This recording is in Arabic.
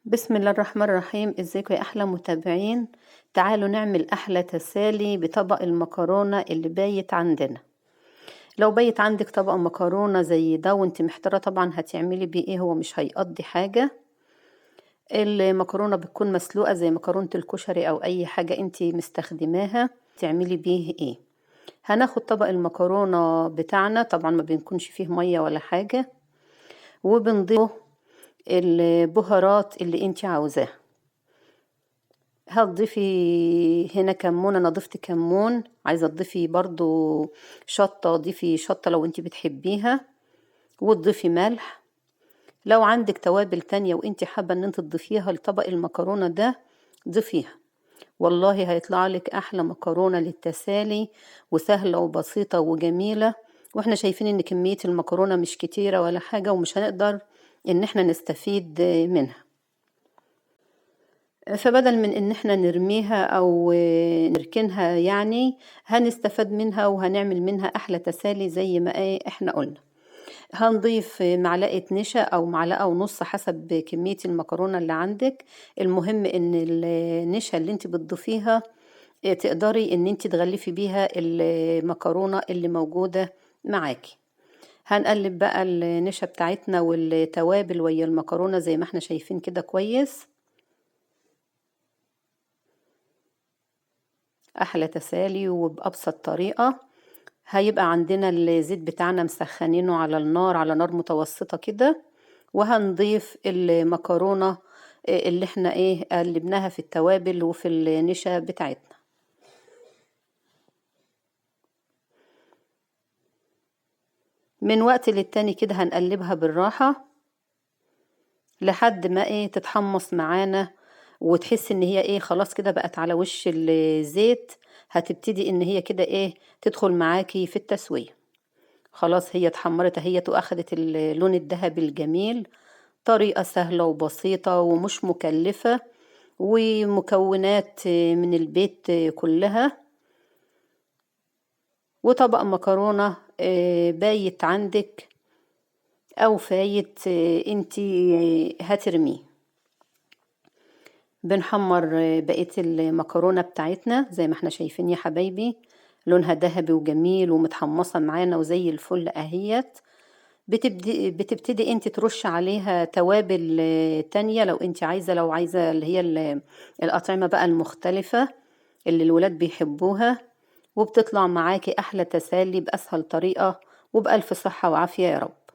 بسم الله الرحمن الرحيم، ازيكم يا احلى متابعين. تعالوا نعمل احلى تسالي بطبق المكرونة اللي بايت عندنا. لو بايت عندك طبق مكرونة زي ده وانت محتارة طبعا هتعملي بيه ايه، هو مش هيقضي حاجة. المكرونة بتكون مسلوقة زي مكرونة الكشري او اي حاجة انت مستخدماها، تعملي بيه ايه. هناخد طبق المكرونة بتاعنا، طبعا ما بنكونش فيه مية ولا حاجة، وبنضيف البهارات اللي انت عاوزاها. هتضيفي هنا كمون، انا ضفت كمون. عايزه تضيفي برضو شطه، ضيفي شطه لو انت بتحبيها، وتضيفي ملح. لو عندك توابل تانية وانت حابه ان انت تضيفيها لطبق المكرونه ده ضيفيها. والله هيطلع لك احلى مكرونه للتسالي، وسهله وبسيطه وجميله. واحنا شايفين ان كميه المكرونه مش كتيره ولا حاجه، ومش هنقدر ان احنا نستفيد منها. فبدل من ان احنا نرميها او نركنها، يعني هنستفاد منها وهنعمل منها احلى تسالي زي ما احنا قلنا. هنضيف معلقة نشا او معلقة ونص حسب كمية المكرونة اللي عندك. المهم ان النشا اللي انت بتضيفيها تقدري ان انت تغلفي بيها المكرونة اللي موجودة معاكي. هنقلب بقى النشا بتاعتنا والتوابل ويا المكرونة زي ما احنا شايفين كده كويس. احلى تسالي وبأبسط طريقة. هيبقى عندنا الزيت بتاعنا مسخنينه على النار، على نار متوسطة كده، وهنضيف المكرونة اللي احنا قلبناها في التوابل وفي النشا بتاعتنا. من وقت للتاني كده هنقلبها بالراحة لحد ما تتحمص معانا، وتحس ان هي خلاص كده بقت على وش الزيت. هتبتدي ان هي كده تدخل معاكي في التسوية. خلاص هي اتحمرت اهيت واخدت اللون الذهبي الجميل. طريقة سهلة وبسيطة ومش مكلفة، ومكونات من البيت كلها. وطبق مكرونة بايت عندك او فايت انتي هترميه. بنحمر بقية المكرونة بتاعتنا زي ما احنا شايفين يا حبايبي، لونها ذهبي وجميل ومتحمصة معانا وزي الفل اهيت. بتبتدي انت ترش عليها توابل تانية لو انت عايزة، لو عايزة اللي هي الأطعمة بقى المختلفة اللي الولاد بيحبوها. وبتطلع معاكي أحلى تسالي بأسهل طريقة وبألف صحة وعافية يا رب.